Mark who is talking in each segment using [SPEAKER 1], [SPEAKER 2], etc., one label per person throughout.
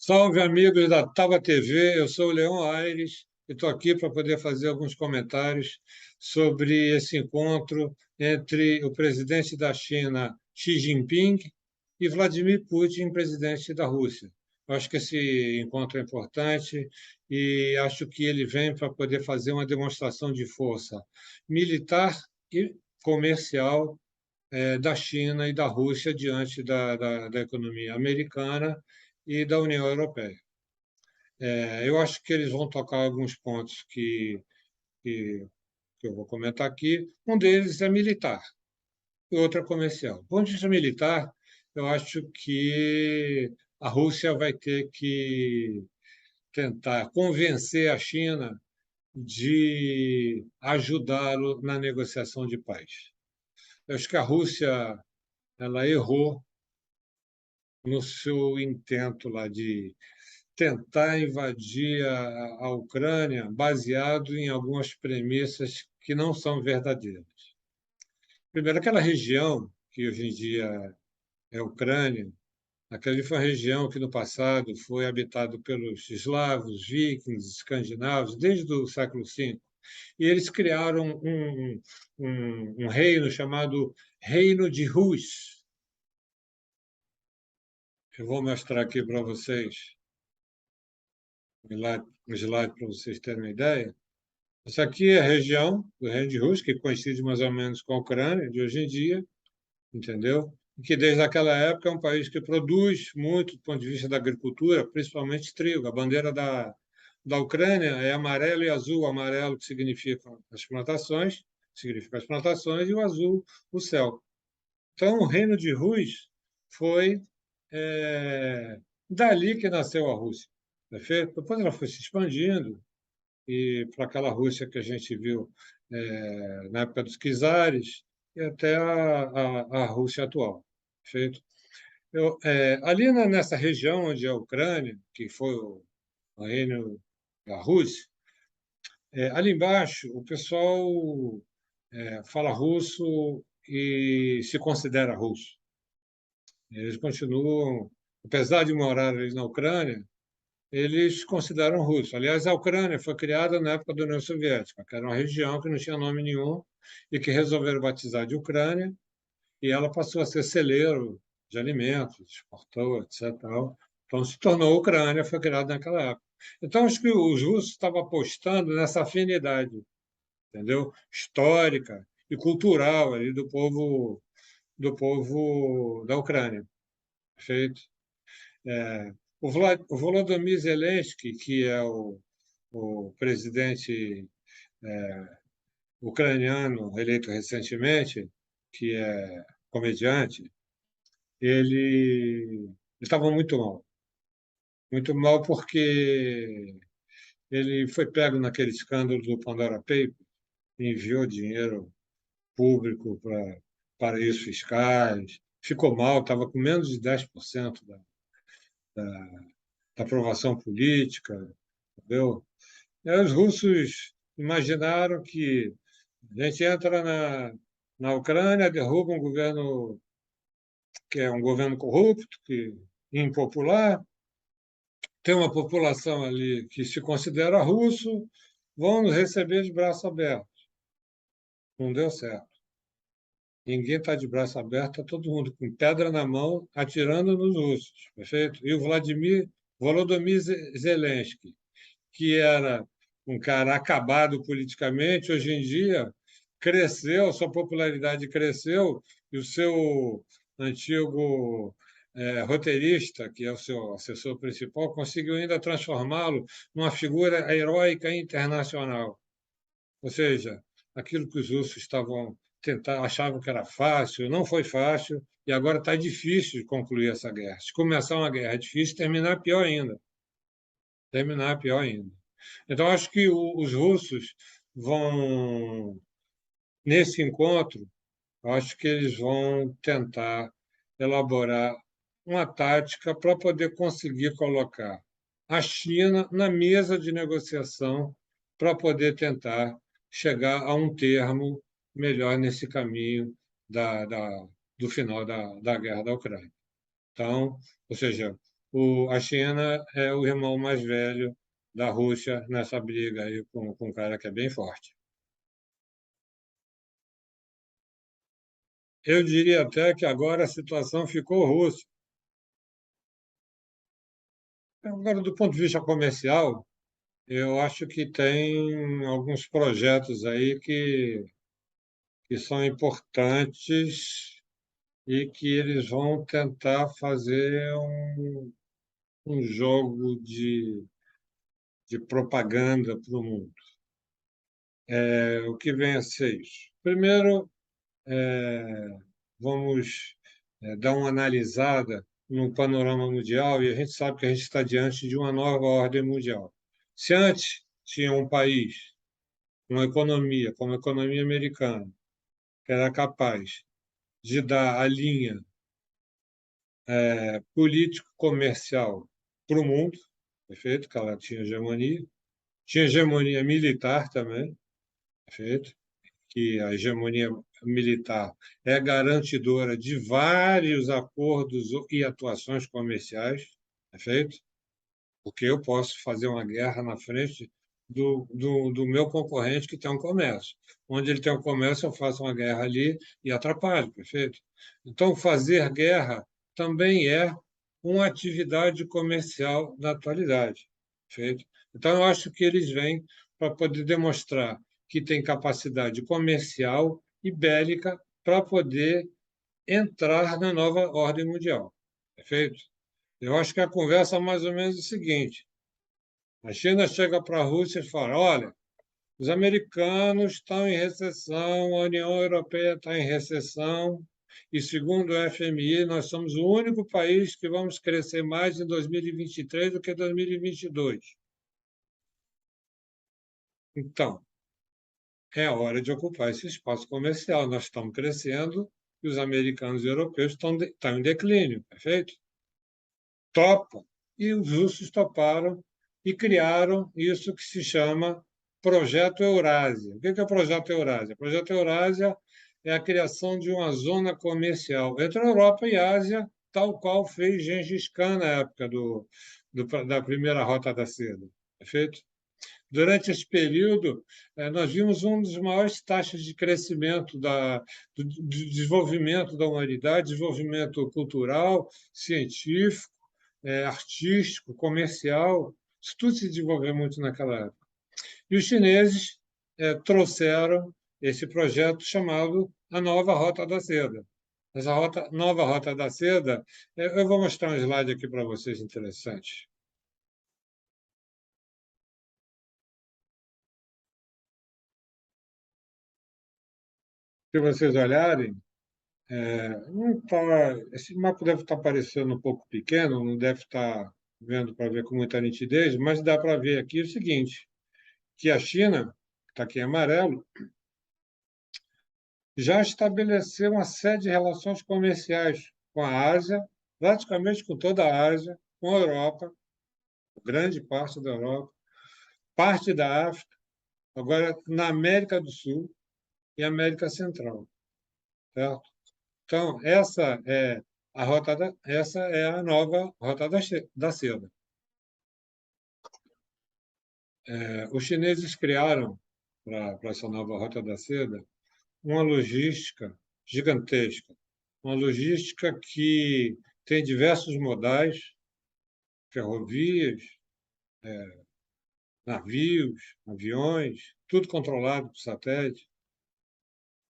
[SPEAKER 1] Salve, amigos da Tava TV. Eu sou o Leão Aires e estou aqui para poder fazer alguns comentários sobre esse encontro entre o presidente da China, Xi Jinping, e Vladimir Putin, presidente da Rússia. Eu acho que esse encontro é importante e acho que ele vem para poder fazer uma demonstração de força militar e comercial da China e da Rússia diante da economia americana e da União Europeia. Eu acho que eles vão tocar alguns pontos que, que eu vou comentar aqui. Um deles é militar e outro é comercial. Do ponto de vista militar, eu acho que a Rússia vai ter que tentar convencer a China de ajudá-lo na negociação de paz. Eu acho que a Rússia ela errou no seu intento lá de tentar invadir a Ucrânia baseado em algumas premissas que não são verdadeiras. Primeiro, aquela região que hoje em dia é a Ucrânia, aquela foi uma região que no passado foi habitada pelos eslavos, vikings, escandinavos, desde o século V. E eles criaram um reino chamado Reino de Rus. Eu vou mostrar aqui para vocês um slide para vocês terem uma ideia. Essa aqui é a região do Reino de Rus, que coincide mais ou menos com a Ucrânia de hoje em dia, entendeu? E que desde aquela época é um país que produz muito do ponto de vista da agricultura, principalmente trigo. A bandeira da Ucrânia é amarelo e azul. Amarelo que significa as plantações, e o azul, o céu. Então, o Reino de Rus foi dali que nasceu a Rússia. Perfeito? Depois ela foi se expandindo, e para aquela Rússia que a gente viu na época dos czares e até a Rússia atual. Perfeito? Ali nessa região onde é a Ucrânia, que foi o reino da Rússia, ali embaixo o pessoal fala russo e se considera russo. Eles continuam, apesar de morar ali na Ucrânia, eles consideram russo. Aliás, a Ucrânia foi criada na época da União Soviética, que era uma região que não tinha nome nenhum e que resolveram batizar de Ucrânia, e ela passou a ser celeiro de alimentos, exportou, etc. Então, se tornou Ucrânia, foi criada naquela época. Então, acho que os russos estavam apostando nessa afinidade, entendeu? Histórica e cultural ali do povo da Ucrânia. Perfeito? O Volodymyr Zelensky, que é o presidente ucraniano eleito recentemente, que é comediante, ele estava muito mal porque ele foi pego naquele escândalo do Pandora Papers, enviou dinheiro público para paraísos fiscais, ficou mal, estava com menos de 10% da, da aprovação política, entendeu? E aí os russos imaginaram que a gente entra na Ucrânia, derruba um governo que é um governo corrupto, que impopular, tem uma população ali que se considera russo, vão nos receber de braço aberto. Não deu certo. Ninguém está de braço aberto, está todo mundo com pedra na mão, atirando nos russos, perfeito? E o Volodymyr Zelensky, que era um cara acabado politicamente, hoje em dia cresceu, sua popularidade cresceu, e o seu antigo roteirista, que é o seu assessor principal, conseguiu ainda transformá-lo numa figura heróica internacional. Ou seja, aquilo que os russos achavam que era fácil, não foi fácil, e agora está difícil de concluir essa guerra. Se começar uma guerra é difícil, terminar pior ainda. Terminar pior ainda. Então, acho que os russos vão, nesse encontro, acho que eles vão tentar elaborar uma tática para poder conseguir colocar a China na mesa de negociação para poder tentar chegar a um termo melhor nesse caminho do final da guerra da Ucrânia. Então, ou seja, a China é o irmão mais velho da Rússia nessa briga aí com um cara que é bem forte. Eu diria até que agora a situação ficou russa. Agora, do ponto de vista comercial, eu acho que tem alguns projetos aí que são importantes e que eles vão tentar fazer um jogo de propaganda para o mundo. O que vem a ser isso? Primeiro, vamos dar uma analisada no panorama mundial e a gente sabe que a gente está diante de uma nova ordem mundial. Se antes tinha um país, uma economia, como a economia americana, que era capaz de dar a linha político-comercial para o mundo, perfeito? Que ela tinha hegemonia militar também, perfeito? Que a hegemonia militar é garantidora de vários acordos e atuações comerciais, perfeito? Porque eu posso fazer uma guerra na frente do meu concorrente que tem um comércio. Onde ele tem um comércio, eu faço uma guerra ali e atrapalho, perfeito? Então, fazer guerra também é uma atividade comercial na atualidade, perfeito? Então, eu acho que eles vêm para poder demonstrar que tem capacidade comercial e bélica para poder entrar na nova ordem mundial, perfeito? Eu acho que a conversa é mais ou menos o seguinte: a China chega para a Rússia e fala: olha, os americanos estão em recessão, a União Europeia está em recessão, e segundo o FMI, nós somos o único país que vamos crescer mais em 2023 do que 2022. Então, é hora de ocupar esse espaço comercial. Nós estamos crescendo e os americanos e europeus estão em declínio, perfeito? Topa. E os russos toparam e criaram isso que se chama Projeto Eurásia. O que é o Projeto Eurásia? O Projeto Eurásia é a criação de uma zona comercial entre a Europa e a Ásia, tal qual fez Gengis Khan na época da primeira Rota da Seda. Perfeito? Durante esse período, nós vimos uma das maiores taxas de crescimento do desenvolvimento da humanidade, desenvolvimento cultural, científico, artístico, comercial. Isso tudo se desenvolveu muito naquela época. E os chineses trouxeram esse projeto chamado a Nova Rota da Seda. Essa nova Rota da Seda, eu vou mostrar um slide aqui para vocês interessante. Se vocês olharem, não tá, esse mapa deve estar parecendo um pouco pequeno, não deve estar vendo para ver com muita nitidez, mas dá para ver aqui o seguinte, que a China, que está aqui em amarelo, já estabeleceu uma série de relações comerciais com a Ásia, praticamente com toda a Ásia, com a Europa, grande parte da Europa, parte da África, agora na América do Sul e América Central, certo? Então, essa é a nova rota da seda. Os chineses criaram, para essa nova rota da seda, uma logística gigantesca, uma logística que tem diversos modais, ferrovias, navios, aviões, tudo controlado por satélite.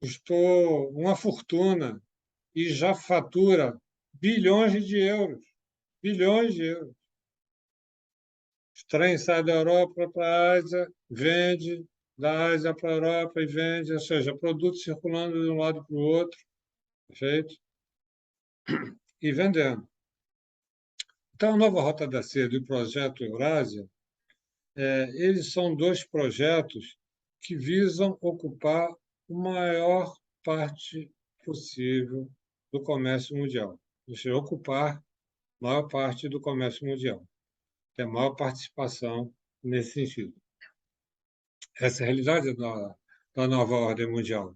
[SPEAKER 1] Custou uma fortuna e já fatura bilhões de euros. Bilhões de euros. Os trens saem da Europa para a Ásia, vende, da Ásia para a Europa e vende, ou seja, produtos circulando de um lado para o outro, perfeito? E vendendo. Então, a Nova Rota da Seda e o Projeto Eurásia, eles são dois projetos que visam ocupar a maior parte possível do comércio mundial, ou seja, ocupar a maior parte do comércio mundial, ter maior participação nesse sentido. Essa é a realidade da nova ordem mundial.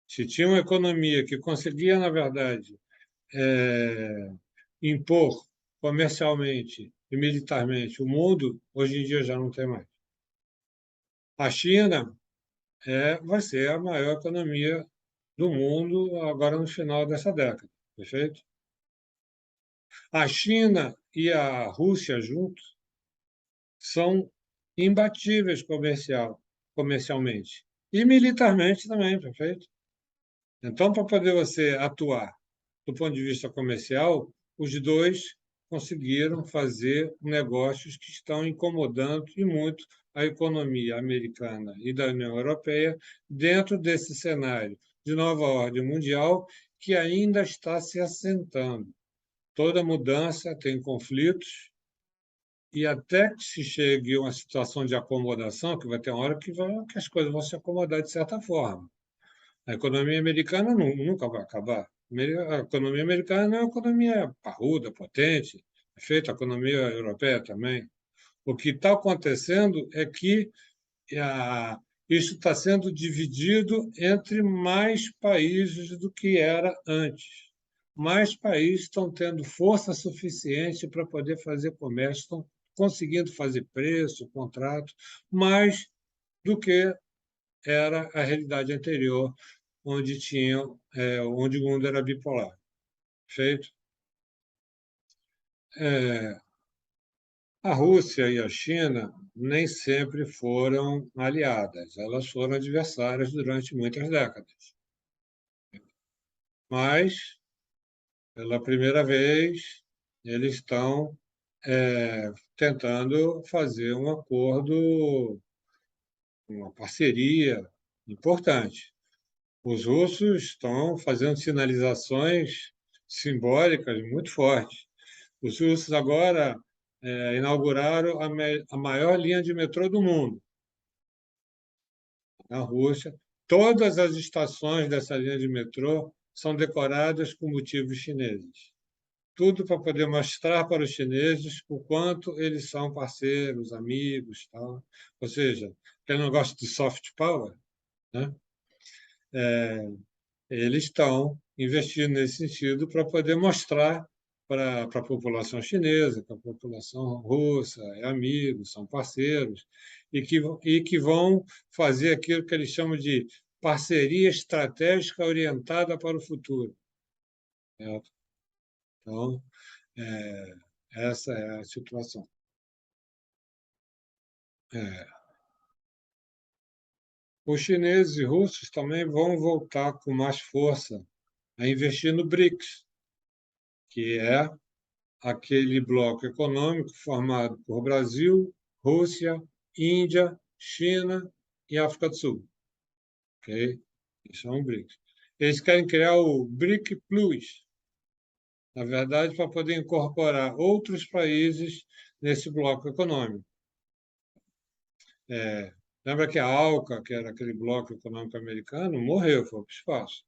[SPEAKER 1] Se tinha uma economia que conseguia, na verdade, impor comercialmente e militarmente o mundo, hoje em dia já não tem mais. A China vai ser a maior economia do mundo agora no final dessa década, perfeito? A China e a Rússia juntos são imbatíveis comercialmente e militarmente também, perfeito? Então, para poder você atuar do ponto de vista comercial, os dois conseguiram fazer negócios que estão incomodando e muito a economia americana e da União Europeia dentro desse cenário de nova ordem mundial que ainda está se assentando. Toda mudança tem conflitos e até que se chegue a uma situação de acomodação, que vai ter uma hora que as coisas vão se acomodar de certa forma. A economia americana nunca vai acabar. A economia americana não é uma economia parruda, potente, é feita a economia europeia também. O que está acontecendo é que isso está sendo dividido entre mais países do que era antes. Mais países estão tendo força suficiente para poder fazer comércio, estão conseguindo fazer preço, contrato, mais do que era a realidade anterior, onde o mundo era bipolar. Feito. A Rússia e a China nem sempre foram aliadas, elas foram adversárias durante muitas décadas. Mas, pela primeira vez, eles estão tentando fazer um acordo, uma parceria importante. Os russos estão fazendo sinalizações simbólicas muito fortes. Os russos agora inauguraram a maior linha de metrô do mundo, na Rússia. Todas as estações dessa linha de metrô são decoradas com motivos chineses. Tudo para poder mostrar para os chineses o quanto eles são parceiros, amigos, tal. Ou seja, aquele negócio de soft power, né? Eles estão investindo nesse sentido para poder mostrar para a população chinesa, para a população russa, é amigos, são parceiros, e que vão fazer aquilo que eles chamam de parceria estratégica orientada para o futuro. Certo? Então, essa é a situação. É. Os chineses e russos também vão voltar com mais força a investir no BRICS, que é aquele bloco econômico formado por Brasil, Rússia, Índia, China e África do Sul. Ok? Isso é um BRICS. Eles querem criar o BRIC Plus, na verdade, para poder incorporar outros países nesse bloco econômico. Lembra que a ALCA, que era aquele bloco econômico americano, morreu, foi para o espaço.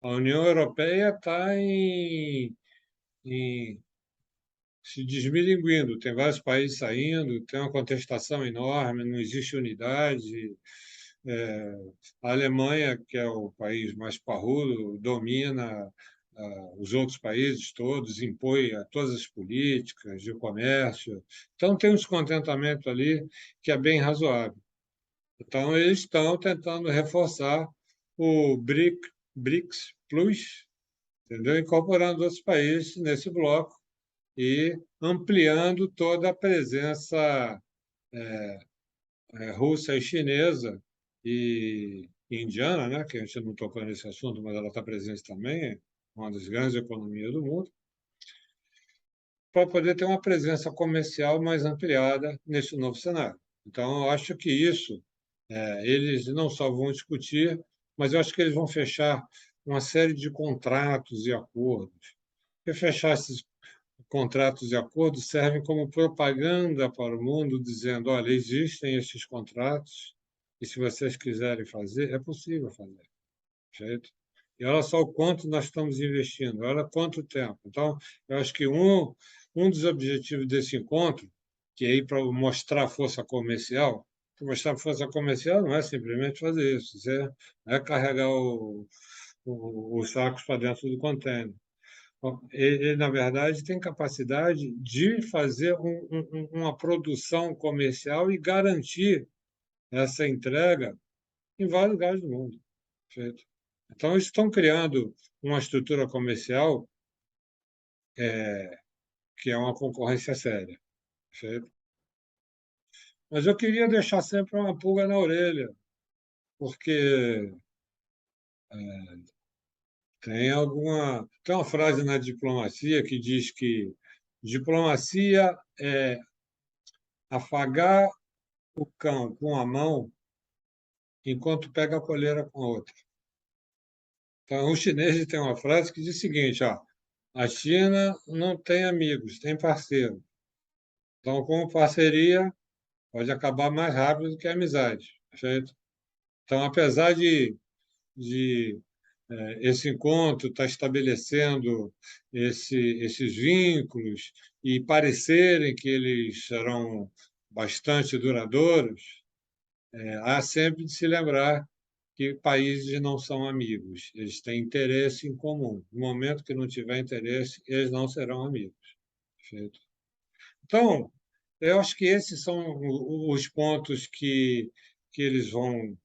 [SPEAKER 1] A União Europeia está em se desmilinguindo. Tem vários países saindo, tem uma contestação enorme, não existe unidade. É, a Alemanha, que é o país mais parrudo, domina os outros países todos, impõe todas as políticas de comércio. Então, tem um descontentamento ali que é bem razoável. Então, eles estão tentando reforçar o BRICS Plus, entendeu? Incorporando outros países nesse bloco e ampliando toda a presença russa e chinesa e indiana, né, que a gente não tocou nesse assunto, mas ela está presente também, é uma das grandes economias do mundo, para poder ter uma presença comercial mais ampliada nesse novo cenário. Então, eu acho que isso eles não só vão discutir, mas eu acho que eles vão fechar uma série de contratos e acordos. E fechar esses contratos e acordos servem como propaganda para o mundo, dizendo: olha, existem esses contratos e se vocês quiserem fazer, é possível fazer. Certo? E olha só o quanto nós estamos investindo, olha quanto tempo. Então, eu acho que um dos objetivos desse encontro, que é ir para mostrar força comercial, mostrar força comercial não é simplesmente fazer isso, é carregar os sacos para dentro do container. Bom, ele, na verdade, tem capacidade de fazer uma produção comercial e garantir essa entrega em vários lugares do mundo. Perfeito? Então, eles estão criando uma estrutura comercial que é uma concorrência séria. Perfeito? Mas eu queria deixar sempre uma pulga na orelha, porque tem uma frase na diplomacia que diz que diplomacia é afagar o cão com a mão enquanto pega a coleira com a outra. Então, os chineses têm uma frase que diz o seguinte, ó, a China não tem amigos, tem parceiro. Então, com parceria, pode acabar mais rápido do que a amizade, perfeito? Então, apesar de esse encontro estar estabelecendo esses vínculos e parecerem que eles serão bastante duradouros, há sempre de se lembrar que países não são amigos, eles têm interesse em comum. No momento que não tiver interesse, eles não serão amigos. Perfeito? Então, eu acho que esses são os pontos que eles vão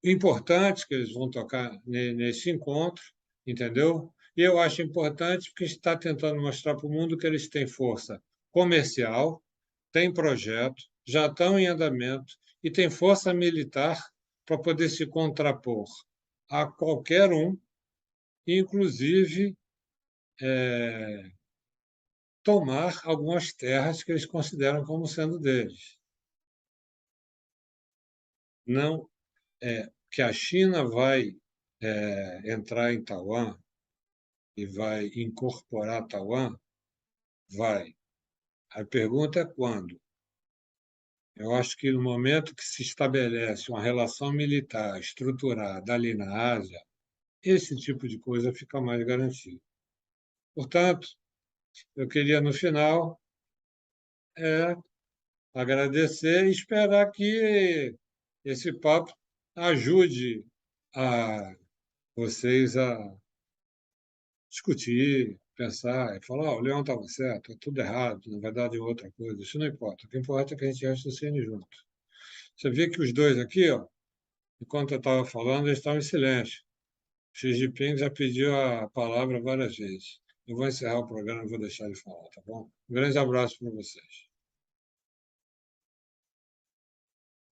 [SPEAKER 1] importantes que eles vão tocar nesse encontro, entendeu? E eu acho importante porque está tentando mostrar para o mundo que eles têm força comercial, têm projeto, já estão em andamento e têm força militar para poder se contrapor a qualquer um, inclusive tomar algumas terras que eles consideram como sendo deles. Não é que a China vai entrar em Taiwan e vai incorporar Taiwan? Vai. A pergunta é quando. Eu acho que no momento que se estabelece uma relação militar estruturada ali na Ásia, esse tipo de coisa fica mais garantido. Portanto, eu queria, no final, agradecer e esperar que esse papo ajude a vocês a discutir, pensar e falar: o Leão estava certo, é tudo errado, na verdade é outra coisa. Isso não importa. O que importa é que a gente raciocine junto. Você vê que os dois aqui, ó, enquanto eu estava falando, eles estavam em silêncio. Xi Jinping já pediu a palavra várias vezes. Eu vou encerrar o programa, não vou deixar ele falar, tá bom? Um grande abraço para vocês.